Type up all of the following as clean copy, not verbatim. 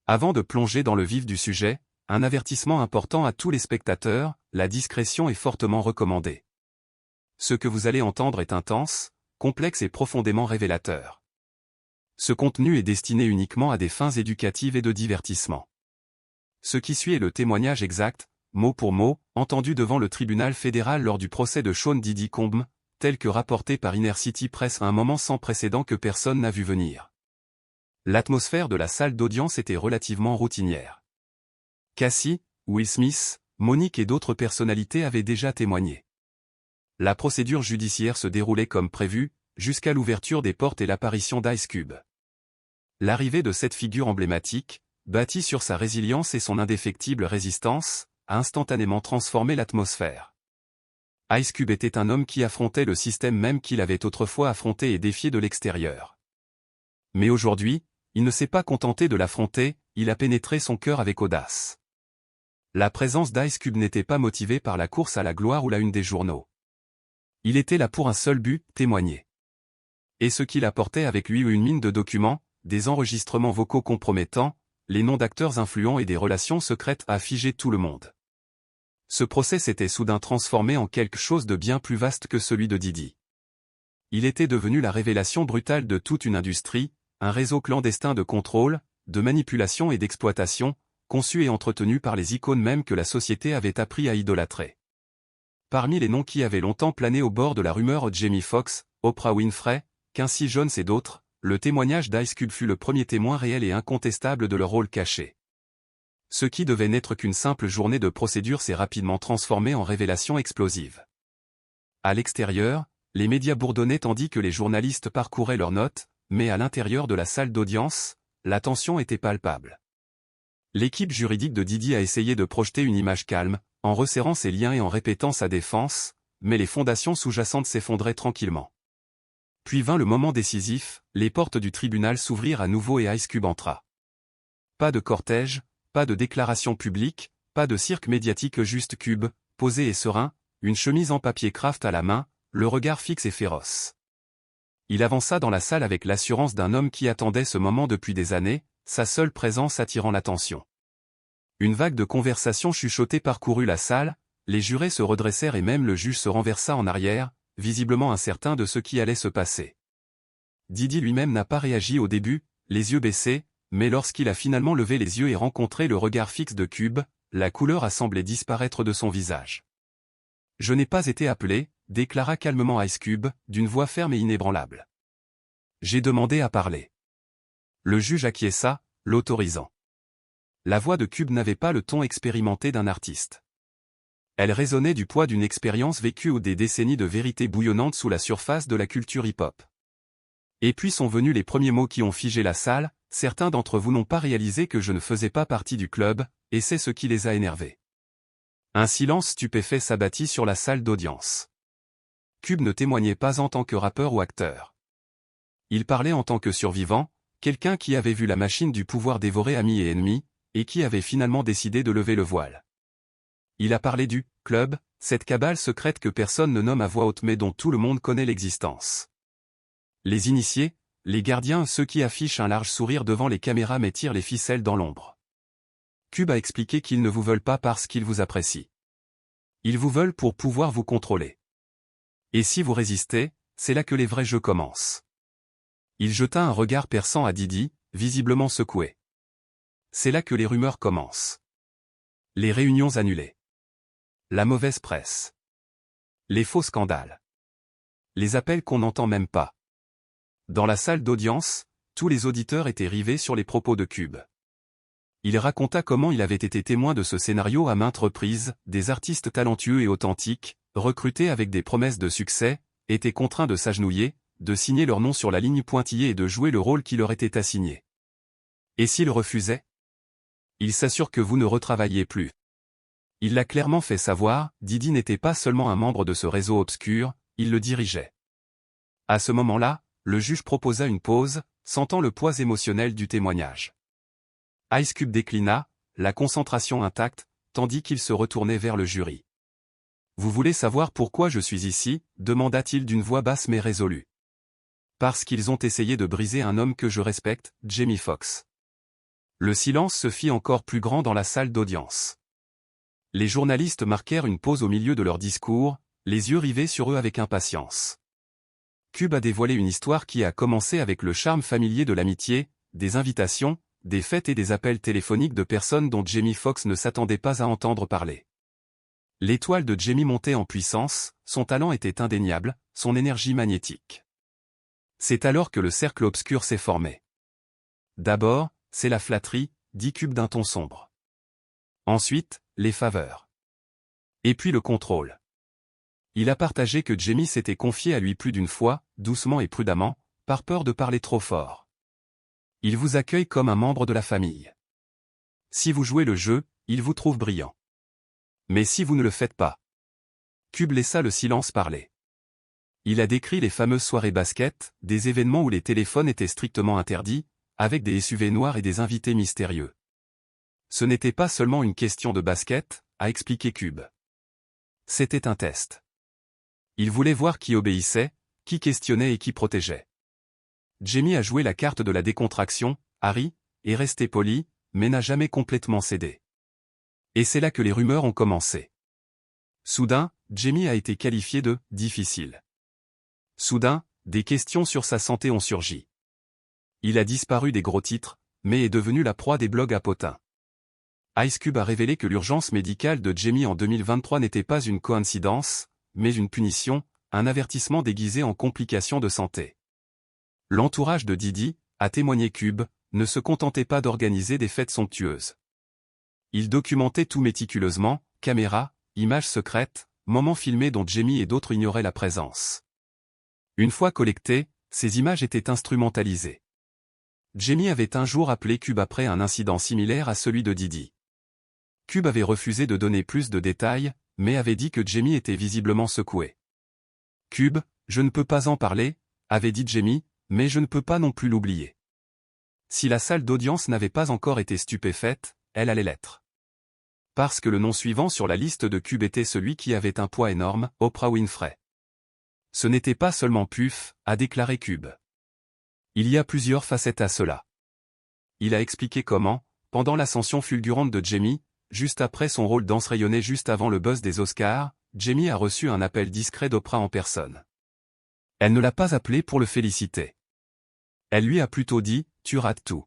Avant de plonger dans le vif du sujet, un avertissement important à tous les spectateurs, la discrétion est fortement recommandée. Ce que vous allez entendre est intense, complexe et profondément révélateur. Ce contenu est destiné uniquement à des fins éducatives et de divertissement. Ce qui suit est le témoignage exact, mot pour mot, entendu devant le tribunal fédéral lors du procès de Sean Diddy Combs, tel que rapporté par Inner City Press à un moment sans précédent que personne n'a vu venir. L'atmosphère de la salle d'audience était relativement routinière. Cassie, Will Smith, Monique et d'autres personnalités avaient déjà témoigné. La procédure judiciaire se déroulait comme prévu, jusqu'à l'ouverture des portes et l'apparition d'Ice Cube. L'arrivée de cette figure emblématique, bâtie sur sa résilience et son indéfectible résistance, a instantanément transformé l'atmosphère. Ice Cube était un homme qui affrontait le système même qu'il avait autrefois affronté et défié de l'extérieur. Mais aujourd'hui, il ne s'est pas contenté de l'affronter, il a pénétré son cœur avec audace. La présence d'Ice Cube n'était pas motivée par la course à la gloire ou la une des journaux. Il était là pour un seul but, témoigner. Et ce qu'il apportait avec lui une mine de documents, des enregistrements vocaux compromettants, les noms d'acteurs influents et des relations secrètes a figé tout le monde. Ce procès s'était soudain transformé en quelque chose de bien plus vaste que celui de Diddy. Il était devenu la révélation brutale de toute une industrie, un réseau clandestin de contrôle, de manipulation et d'exploitation, conçu et entretenu par les icônes mêmes que la société avait appris à idolâtrer. Parmi les noms qui avaient longtemps plané au bord de la rumeur Jamie Foxx, Oprah Winfrey, Quincy Jones et d'autres, le témoignage d'Ice Cube fut le premier témoin réel et incontestable de leur rôle caché. Ce qui devait n'être qu'une simple journée de procédure s'est rapidement transformé en révélation explosive. À l'extérieur, les médias bourdonnaient tandis que les journalistes parcouraient leurs notes, mais à l'intérieur de la salle d'audience, la tension était palpable. L'équipe juridique de Diddy a essayé de projeter une image calme, en resserrant ses liens et en répétant sa défense, mais les fondations sous-jacentes s'effondraient tranquillement. Puis vint le moment décisif, les portes du tribunal s'ouvrirent à nouveau et Ice Cube entra. Pas de cortège, pas de déclaration publique, pas de cirque médiatique, juste Cube, posé et serein, une chemise en papier craft à la main, le regard fixe et féroce. Il avança dans la salle avec l'assurance d'un homme qui attendait ce moment depuis des années, sa seule présence attirant l'attention. Une vague de conversation chuchotée parcourut la salle, les jurés se redressèrent et même le juge se renversa en arrière, visiblement incertain de ce qui allait se passer. Diddy lui-même n'a pas réagi au début, les yeux baissés, mais lorsqu'il a finalement levé les yeux et rencontré le regard fixe de Cube, la couleur a semblé disparaître de son visage. « Je n'ai pas été appelé », déclara calmement Ice Cube, d'une voix ferme et inébranlable. « J'ai demandé à parler. » Le juge acquiesça, l'autorisant. La voix de Cube n'avait pas le ton expérimenté d'un artiste. Elle résonnait du poids d'une expérience vécue ou des décennies de vérité bouillonnante sous la surface de la culture hip-hop. Et puis sont venus les premiers mots qui ont figé la salle, certains d'entre vous n'ont pas réalisé que je ne faisais pas partie du club, et c'est ce qui les a énervés. Un silence stupéfait s'abattit sur la salle d'audience. Cube ne témoignait pas en tant que rappeur ou acteur. Il parlait en tant que survivant, quelqu'un qui avait vu la machine du pouvoir dévorer amis et ennemis, et qui avait finalement décidé de lever le voile. Il a parlé du « club », cette cabale secrète que personne ne nomme à voix haute mais dont tout le monde connaît l'existence. Les initiés, les gardiens, ceux qui affichent un large sourire devant les caméras mais tirent les ficelles dans l'ombre. Cube a expliqué qu'ils ne vous veulent pas parce qu'ils vous apprécient. Ils vous veulent pour pouvoir vous contrôler. Et si vous résistez, c'est là que les vrais jeux commencent. Il jeta un regard perçant à Diddy, visiblement secoué. C'est là que les rumeurs commencent. Les réunions annulées. La mauvaise presse. Les faux scandales. Les appels qu'on n'entend même pas. Dans la salle d'audience, tous les auditeurs étaient rivés sur les propos de Cube. Il raconta comment il avait été témoin de ce scénario à maintes reprises, des artistes talentueux et authentiques, recrutés avec des promesses de succès, étaient contraints de s'agenouiller, de signer leur nom sur la ligne pointillée et de jouer le rôle qui leur était assigné. Et s'ils refusaient? Il s'assure que vous ne retravailliez plus. Il l'a clairement fait savoir, Diddy n'était pas seulement un membre de ce réseau obscur, il le dirigeait. À ce moment-là, le juge proposa une pause, sentant le poids émotionnel du témoignage. Ice Cube déclina, la concentration intacte, tandis qu'il se retournait vers le jury. « Vous voulez savoir pourquoi je suis ici » demanda-t-il d'une voix basse mais résolue. « Parce qu'ils ont essayé de briser un homme que je respecte, Jamie Foxx. Le silence se fit encore plus grand dans la salle d'audience. Les journalistes marquèrent une pause au milieu de leur discours, les yeux rivés sur eux avec impatience. Cube a dévoilé une histoire qui a commencé avec le charme familier de l'amitié, des invitations, des fêtes et des appels téléphoniques de personnes dont Jamie Foxx ne s'attendait pas à entendre parler. L'étoile de Jamie montait en puissance, son talent était indéniable, son énergie magnétique. C'est alors que le cercle obscur s'est formé. D'abord, c'est la flatterie, dit Cube d'un ton sombre. Ensuite, les faveurs. Et puis le contrôle. Il a partagé que Jamie s'était confié à lui plus d'une fois, doucement et prudemment, par peur de parler trop fort. Il vous accueille comme un membre de la famille. Si vous jouez le jeu, il vous trouve brillant. Mais si vous ne le faites pas. Cube laissa le silence parler. Il a décrit les fameuses soirées basket, des événements où les téléphones étaient strictement interdits, avec des SUV noirs et des invités mystérieux. Ce n'était pas seulement une question de basket, a expliqué Cube. C'était un test. Il voulait voir qui obéissait, qui questionnait et qui protégeait. Jamie a joué la carte de la décontraction, Harry, est resté poli, mais n'a jamais complètement cédé. Et c'est là que les rumeurs ont commencé. Soudain, Jamie a été qualifié de « difficile ». Soudain, des questions sur sa santé ont surgi. Il a disparu des gros titres, mais est devenu la proie des blogs à potins. Ice Cube a révélé que l'urgence médicale de Jamie en 2023 n'était pas une coïncidence, mais une punition, un avertissement déguisé en complications de santé. L'entourage de Didi, a témoigné Cube, ne se contentait pas d'organiser des fêtes somptueuses. Il documentait tout méticuleusement, caméras, images secrètes, moments filmés dont Jamie et d'autres ignoraient la présence. Une fois collectées, ces images étaient instrumentalisées. Jamie avait un jour appelé Cube après un incident similaire à celui de Didi. Cube avait refusé de donner plus de détails, mais avait dit que Jamie était visiblement secoué. Cube, je ne peux pas en parler, avait dit Jamie, mais je ne peux pas non plus l'oublier. Si la salle d'audience n'avait pas encore été stupéfaite, elle allait l'être. Parce que le nom suivant sur la liste de Cube était celui qui avait un poids énorme, Oprah Winfrey. Ce n'était pas seulement Puf, a déclaré Cube. Il y a plusieurs facettes à cela. Il a expliqué comment, pendant l'ascension fulgurante de Jamie, juste après son rôle d'ense-rayonné juste avant le buzz des Oscars, Jamie a reçu un appel discret d'Oprah en personne. Elle ne l'a pas appelé pour le féliciter. Elle lui a plutôt dit « tu rates tout ».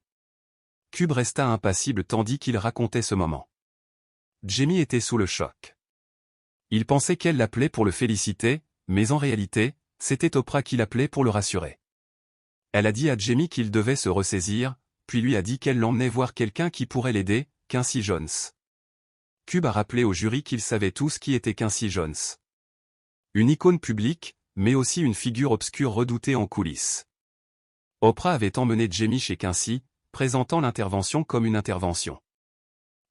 Cube resta impassible tandis qu'il racontait ce moment. Jamie était sous le choc. Il pensait qu'elle l'appelait pour le féliciter, mais en réalité, c'était Oprah qui l'appelait pour le rassurer. Elle a dit à Jamie qu'il devait se ressaisir, puis lui a dit qu'elle l'emmenait voir quelqu'un qui pourrait l'aider, Quincy Jones. Cube a rappelé au jury qu'ils savaient tous qui était Quincy Jones. Une icône publique, mais aussi une figure obscure redoutée en coulisses. Oprah avait emmené Jamie chez Quincy, présentant l'intervention comme une intervention.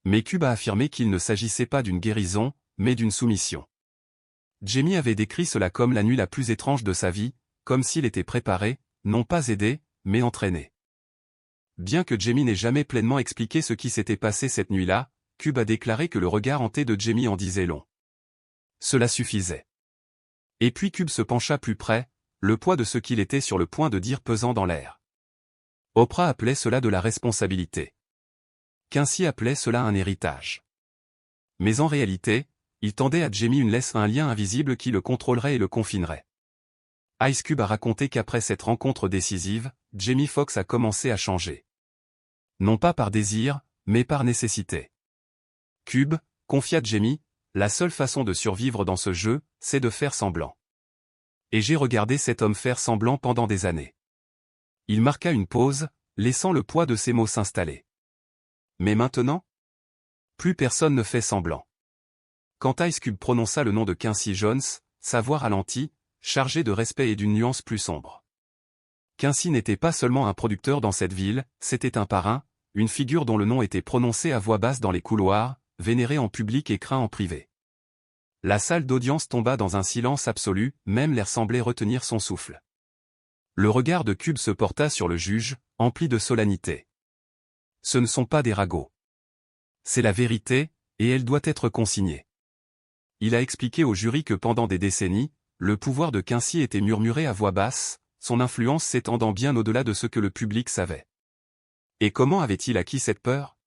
Mais Cube a affirmé qu'il ne s'agissait pas d'une guérison, mais d'une soumission. Jamie avait décrit cela comme la nuit la plus étrange de sa vie, comme s'il était préparé, non pas aidé, mais entraîné. Bien que Jamie n'ait jamais pleinement expliqué ce qui s'était passé cette nuit-là, Cube a déclaré que le regard hanté de Jamie en disait long. Cela suffisait. Et puis Cube se pencha plus près, le poids de ce qu'il était sur le point de dire pesant dans l'air. Oprah appelait cela de la responsabilité. Quincy appelait cela un héritage. Mais en réalité, il tendait à Jamie une laisse, un lien invisible qui le contrôlerait et le confinerait. Ice Cube a raconté qu'après cette rencontre décisive, Jamie Foxx a commencé à changer. Non pas par désir, mais par nécessité. Cube, confia Jamie, la seule façon de survivre dans ce jeu, c'est de faire semblant. Et j'ai regardé cet homme faire semblant pendant des années. Il marqua une pause, laissant le poids de ses mots s'installer. Mais maintenant? Plus personne ne fait semblant. Quand Ice Cube prononça le nom de Quincy Jones, sa voix ralentit, chargée de respect et d'une nuance plus sombre. Quincy n'était pas seulement un producteur dans cette ville, c'était un parrain, une figure dont le nom était prononcé à voix basse dans les couloirs, vénéré en public et craint en privé. La salle d'audience tomba dans un silence absolu, même l'air semblait retenir son souffle. Le regard de Cube se porta sur le juge, empli de solennité. Ce ne sont pas des ragots. C'est la vérité, et elle doit être consignée. Il a expliqué au jury que pendant des décennies, le pouvoir de Quincy était murmuré à voix basse, son influence s'étendant bien au-delà de ce que le public savait. Et comment avait-il acquis cette peur?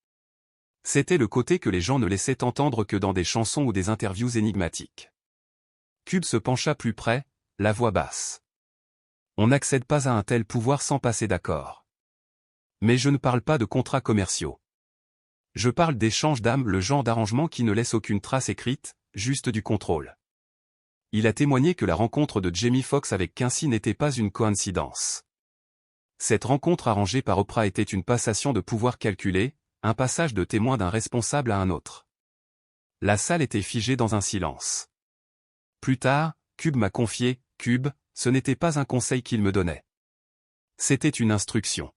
C'était le côté que les gens ne laissaient entendre que dans des chansons ou des interviews énigmatiques. Cube se pencha plus près, la voix basse. On n'accède pas à un tel pouvoir sans passer d'accord. Mais je ne parle pas de contrats commerciaux. Je parle d'échange d'âme, le genre d'arrangement qui ne laisse aucune trace écrite, juste du contrôle. Il a témoigné que la rencontre de Jamie Foxx avec Quincy n'était pas une coïncidence. Cette rencontre arrangée par Oprah était une passation de pouvoir calculée, un passage de témoin d'un responsable à un autre. La salle était figée dans un silence. Plus tard, Cube m'a confié, Cube, ce n'était pas un conseil qu'il me donnait. C'était une instruction.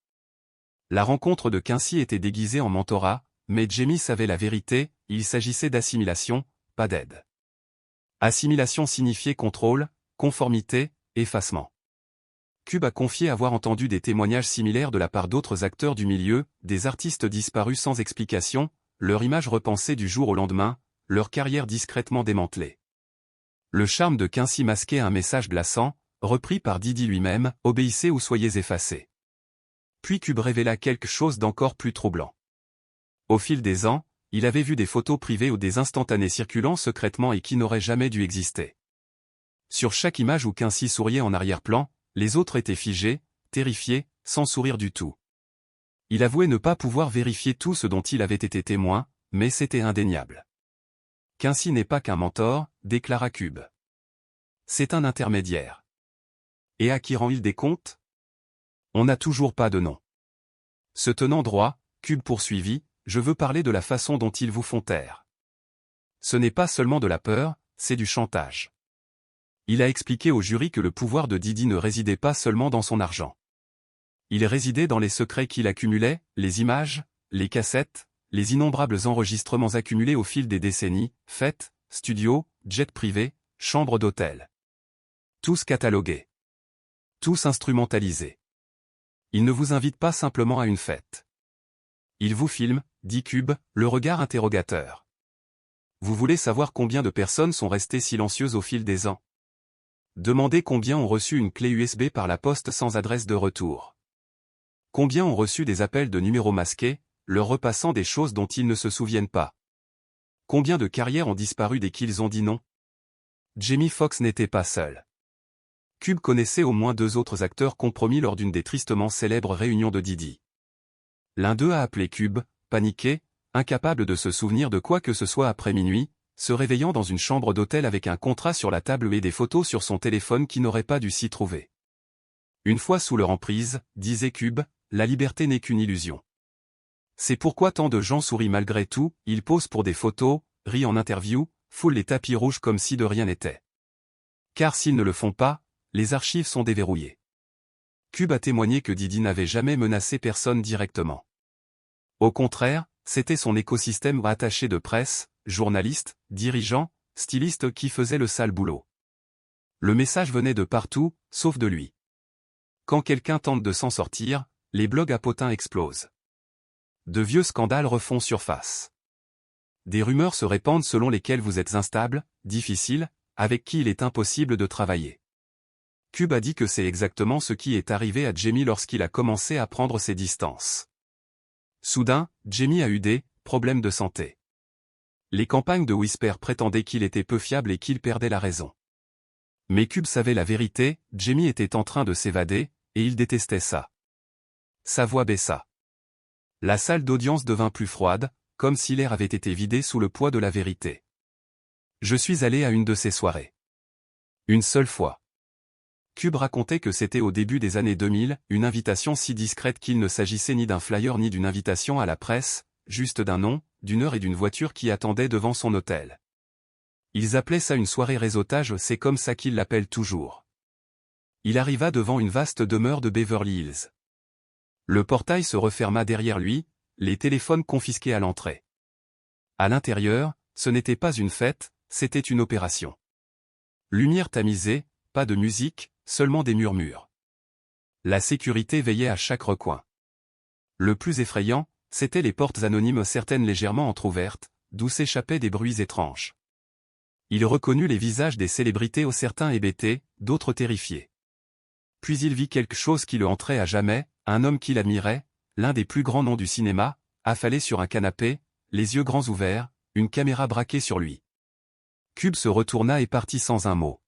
La rencontre de Quincy était déguisée en mentorat, mais Jamie savait la vérité, il s'agissait d'assimilation, pas d'aide. Assimilation signifiait contrôle, conformité, effacement. Cube a confié avoir entendu des témoignages similaires de la part d'autres acteurs du milieu, des artistes disparus sans explication, leur image repensée du jour au lendemain, leur carrière discrètement démantelée. Le charme de Quincy masquait un message glaçant, repris par Diddy lui-même, « Obéissez ou soyez effacés ». Puis Cube révéla quelque chose d'encore plus troublant. Au fil des ans, il avait vu des photos privées ou des instantanés circulant secrètement et qui n'auraient jamais dû exister. Sur chaque image où Quincy souriait en arrière-plan, les autres étaient figés, terrifiés, sans sourire du tout. Il avouait ne pas pouvoir vérifier tout ce dont il avait été témoin, mais c'était indéniable. Quincy n'est pas qu'un mentor, déclara Cube. C'est un intermédiaire. Et à qui rend-il des comptes? On n'a toujours pas de nom. Se tenant droit, Cube poursuivit, je veux parler de la façon dont ils vous font taire. Ce n'est pas seulement de la peur, c'est du chantage. Il a expliqué au jury que le pouvoir de Diddy ne résidait pas seulement dans son argent. Il résidait dans les secrets qu'il accumulait, les images, les cassettes, les innombrables enregistrements accumulés au fil des décennies, fêtes, studios, jets privés, chambres d'hôtel. Tous catalogués. Tous instrumentalisés. Il ne vous invite pas simplement à une fête. Il vous filme, dit Cube, le regard interrogateur. Vous voulez savoir combien de personnes sont restées silencieuses au fil des ans? Demandez combien ont reçu une clé USB par la poste sans adresse de retour. Combien ont reçu des appels de numéros masqués, leur repassant des choses dont ils ne se souviennent pas. Combien de carrières ont disparu dès qu'ils ont dit non? Jamie Foxx n'était pas seul. Cube connaissait au moins 2 autres acteurs compromis lors d'une des tristement célèbres réunions de Diddy. L'un d'eux a appelé Cube, paniqué, incapable de se souvenir de quoi que ce soit après minuit, se réveillant dans une chambre d'hôtel avec un contrat sur la table et des photos sur son téléphone qui n'auraient pas dû s'y trouver. Une fois sous leur emprise, disait Cube, la liberté n'est qu'une illusion. C'est pourquoi tant de gens sourient malgré tout, ils posent pour des photos, rient en interview, foulent les tapis rouges comme si de rien n'était. Car s'ils ne le font pas, les archives sont déverrouillées. Cube a témoigné que Diddy n'avait jamais menacé personne directement. Au contraire, c'était son écosystème attaché de presse, journalistes, dirigeants, stylistes qui faisaient le sale boulot. Le message venait de partout, sauf de lui. Quand quelqu'un tente de s'en sortir, les blogs à potins explosent. De vieux scandales refont surface. Des rumeurs se répandent selon lesquelles vous êtes instable, difficile, avec qui il est impossible de travailler. Cube a dit que c'est exactement ce qui est arrivé à Jamie lorsqu'il a commencé à prendre ses distances. Soudain, Jamie a eu des problèmes de santé. Les campagnes de Whisper prétendaient qu'il était peu fiable et qu'il perdait la raison. Mais Cube savait la vérité, Jamie était en train de s'évader, et il détestait ça. Sa voix baissa. La salle d'audience devint plus froide, comme si l'air avait été vidé sous le poids de la vérité. Je suis allé à une de ces soirées. Une seule fois. Cube racontait que c'était au début des années 2000, une invitation si discrète qu'il ne s'agissait ni d'un flyer ni d'une invitation à la presse, juste d'un nom, d'une heure et d'une voiture qui attendait devant son hôtel. Ils appelaient ça une soirée réseautage, c'est comme ça qu'ils l'appellent toujours. Il arriva devant une vaste demeure de Beverly Hills. Le portail se referma derrière lui, les téléphones confisqués à l'entrée. À l'intérieur, ce n'était pas une fête, c'était une opération. Lumière tamisée, pas de musique, seulement des murmures. La sécurité veillait à chaque recoin. Le plus effrayant, c'étaient les portes anonymes, certaines légèrement entr'ouvertes, d'où s'échappaient des bruits étranges. Il reconnut les visages des célébrités, certains hébétés, d'autres terrifiés. Puis il vit quelque chose qui le hantrait à jamais, un homme qu'il admirait, l'un des plus grands noms du cinéma, affalé sur un canapé, les yeux grands ouverts, une caméra braquée sur lui. Cube se retourna et partit sans un mot.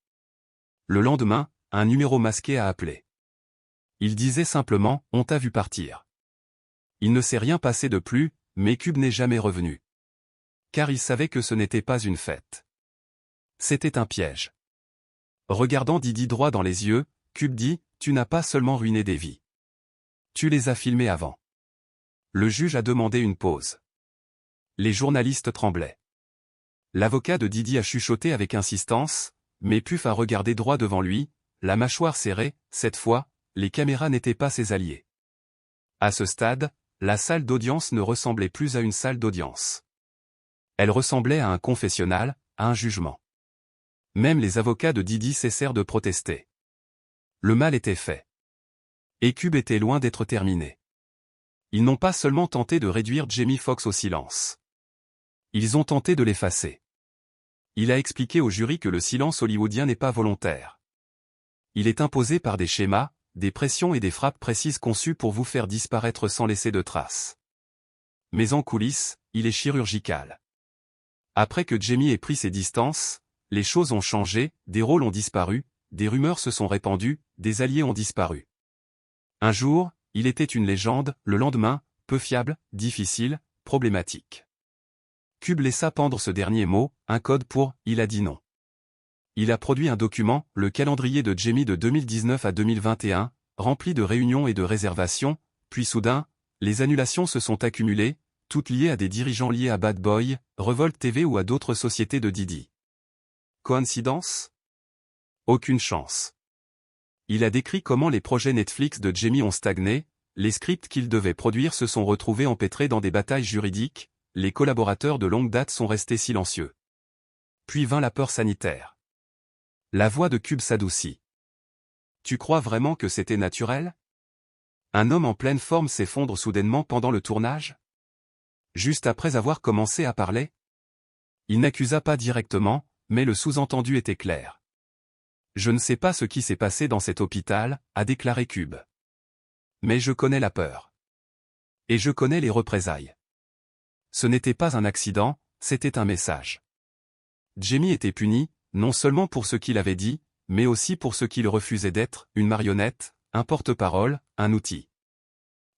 Le lendemain, un numéro masqué a appelé. Il disait simplement « On t'a vu partir ». Il ne s'est rien passé de plus, mais Cube n'est jamais revenu. Car il savait que ce n'était pas une fête. C'était un piège. Regardant Didi droit dans les yeux, Cube dit « Tu n'as pas seulement ruiné des vies. Tu les as filmées avant. » Le juge a demandé une pause. Les journalistes tremblaient. L'avocat de Didi a chuchoté avec insistance, mais Puf a regardé droit devant lui, la mâchoire serrée. Cette fois, les caméras n'étaient pas ses alliés. À ce stade, la salle d'audience ne ressemblait plus à une salle d'audience. Elle ressemblait à un confessionnal, à un jugement. Même les avocats de Didi cessèrent de protester. Le mal était fait. Et Cube était loin d'être terminé. Ils n'ont pas seulement tenté de réduire Jamie Foxx au silence. Ils ont tenté de l'effacer. Il a expliqué au jury que le silence hollywoodien n'est pas volontaire. Il est imposé par des schémas, des pressions et des frappes précises conçues pour vous faire disparaître sans laisser de traces. Mais en coulisses, il est chirurgical. Après que Jamie ait pris ses distances, les choses ont changé, des rôles ont disparu, des rumeurs se sont répandues, des alliés ont disparu. Un jour, il était une légende, le lendemain, peu fiable, difficile, problématique. Cube laissa pendre ce dernier mot, un code pour « il a dit non ». Il a produit un document, le calendrier de Jamie de 2019 à 2021, rempli de réunions et de réservations, puis soudain, les annulations se sont accumulées, toutes liées à des dirigeants liés à Bad Boy, Revolt TV ou à d'autres sociétés de Didi. Coïncidence? Aucune chance. Il a décrit comment les projets Netflix de Jamie ont stagné, les scripts qu'il devait produire se sont retrouvés empêtrés dans des batailles juridiques, les collaborateurs de longue date sont restés silencieux. Puis vint la peur sanitaire. La voix de Cube s'adoucit. Tu crois vraiment que c'était naturel? Un homme en pleine forme s'effondre soudainement pendant le tournage? Juste après avoir commencé à parler? Il n'accusa pas directement, mais le sous-entendu était clair. Je ne sais pas ce qui s'est passé dans cet hôpital, a déclaré Cube. Mais je connais la peur. Et je connais les représailles. Ce n'était pas un accident, c'était un message. Jamie était puni, non seulement pour ce qu'il avait dit, mais aussi pour ce qu'il refusait d'être, une marionnette, un porte-parole, un outil.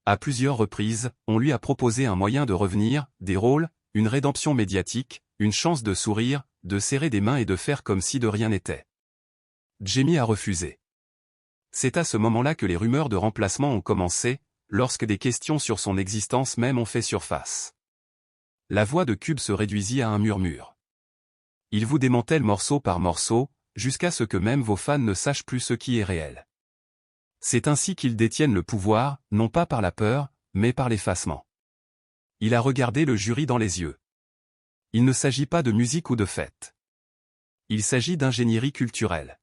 À plusieurs reprises, on lui a proposé un moyen de revenir, des rôles, une rédemption médiatique, une chance de sourire, de serrer des mains et de faire comme si de rien n'était. Jamie a refusé. C'est à ce moment-là que les rumeurs de remplacement ont commencé, lorsque des questions sur son existence même ont fait surface. La voix de Cube se réduisit à un murmure. Il vous démantèle morceau par morceau, jusqu'à ce que même vos fans ne sachent plus ce qui est réel. C'est ainsi qu'ils détiennent le pouvoir, non pas par la peur, mais par l'effacement. Il a regardé le jury dans les yeux. Il ne s'agit pas de musique ou de fête. Il s'agit d'ingénierie culturelle.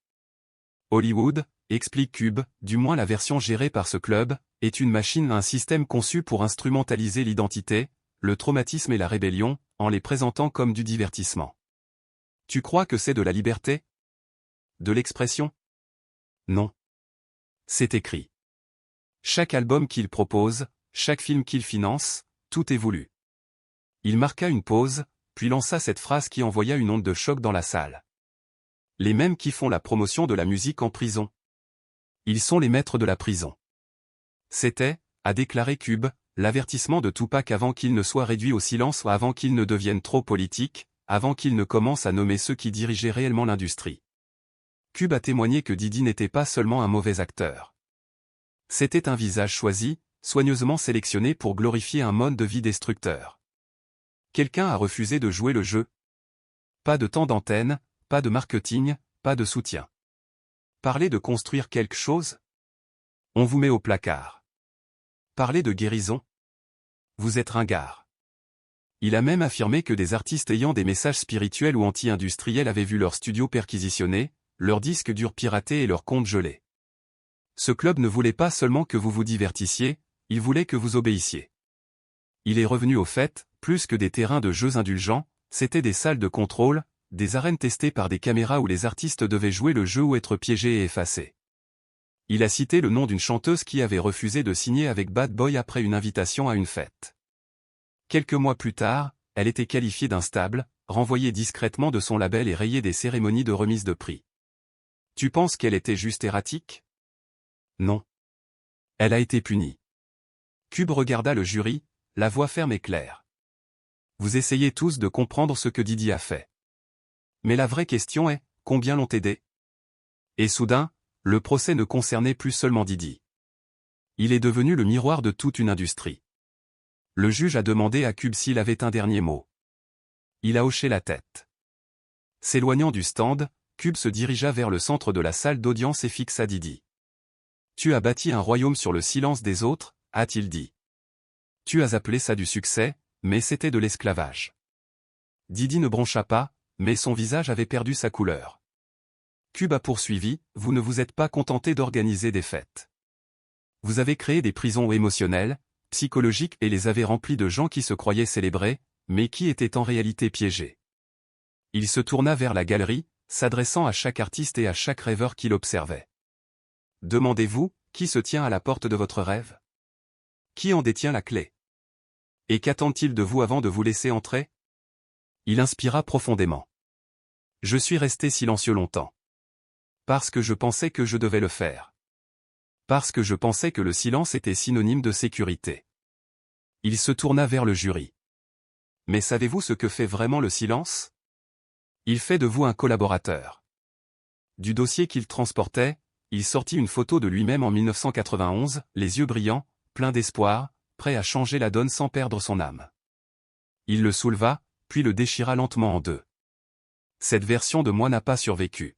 Hollywood, explique Cube, du moins la version gérée par ce club, est une machine, un système conçu pour instrumentaliser l'identité, le traumatisme et la rébellion, en les présentant comme du divertissement. Tu crois que c'est de la liberté? De l'expression? Non. C'est écrit. Chaque album qu'il propose, chaque film qu'il finance, tout est voulu. Il marqua une pause, puis lança cette phrase qui envoya une onde de choc dans la salle. Les mêmes qui font la promotion de la musique en prison. Ils sont les maîtres de la prison. C'était, a déclaré Cube, l'avertissement de Tupac avant qu'il ne soit réduit au silence ou avant qu'il ne devienne trop politique, avant qu'il ne commence à nommer ceux qui dirigeaient réellement l'industrie. Cube a témoigné que Didi n'était pas seulement un mauvais acteur. C'était un visage choisi, soigneusement sélectionné pour glorifier un mode de vie destructeur. Quelqu'un a refusé de jouer le jeu. Pas de temps d'antenne, pas de marketing, pas de soutien. Parler de construire quelque chose? On vous met au placard. Parler de guérison? Vous êtes ringard. Il a même affirmé que des artistes ayant des messages spirituels ou anti-industriels avaient vu leur studio perquisitionné, leurs disques durs piratés et leurs comptes gelés. Ce club ne voulait pas seulement que vous vous divertissiez, il voulait que vous obéissiez. Il est revenu au fait, plus que des terrains de jeux indulgents, c'était des salles de contrôle, des arènes testées par des caméras où les artistes devaient jouer le jeu ou être piégés et effacés. Il a cité le nom d'une chanteuse qui avait refusé de signer avec Bad Boy après une invitation à une fête. Quelques mois plus tard, elle était qualifiée d'instable, renvoyée discrètement de son label et rayée des cérémonies de remise de prix. Tu penses qu'elle était juste erratique? Non. Elle a été punie. Cube regarda le jury, la voix ferme et claire. Vous essayez tous de comprendre ce que Didi a fait. Mais la vraie question est, combien l'ont aidé? Et soudain, le procès ne concernait plus seulement Didi. Il est devenu le miroir de toute une industrie. Le juge a demandé à Cube s'il avait un dernier mot. Il a hoché la tête. S'éloignant du stand, Cube se dirigea vers le centre de la salle d'audience et fixa Didi. Tu as bâti un royaume sur le silence des autres, a-t-il dit. Tu as appelé ça du succès, mais c'était de l'esclavage. Didi ne broncha pas, mais son visage avait perdu sa couleur. Cube a poursuivi, vous ne vous êtes pas contenté d'organiser des fêtes. Vous avez créé des prisons émotionnelles, psychologiques et les avez remplies de gens qui se croyaient célébrés, mais qui étaient en réalité piégés. Il se tourna vers la galerie, s'adressant à chaque artiste et à chaque rêveur qui l'observait. Demandez-vous, qui se tient à la porte de votre rêve? Qui en détient la clé? Et qu'attend-il de vous avant de vous laisser entrer? Il inspira profondément. Je suis resté silencieux longtemps. Parce que je pensais que je devais le faire. Parce que je pensais que le silence était synonyme de sécurité. Il se tourna vers le jury. Mais savez-vous ce que fait vraiment le silence? Il fait de vous un collaborateur. Du dossier qu'il transportait, il sortit une photo de lui-même en 1991, les yeux brillants, plein d'espoir, prêt à changer la donne sans perdre son âme. Il le souleva, puis le déchira lentement en deux. Cette version de moi n'a pas survécu.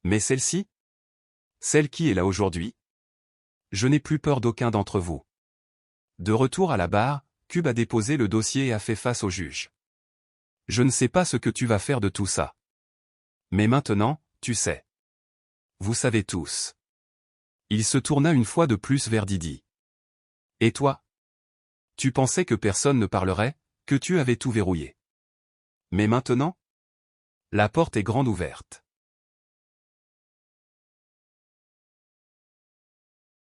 Mais celle-ci? Celle qui est là aujourd'hui? Je n'ai plus peur d'aucun d'entre vous. De retour à la barre, Cube a déposé le dossier et a fait face au juge. Je ne sais pas ce que tu vas faire de tout ça. Mais maintenant, tu sais. Vous savez tous. Il se tourna une fois de plus vers Didi. Et toi? Tu pensais que personne ne parlerait, que tu avais tout verrouillé. Mais maintenant? La porte est grande ouverte.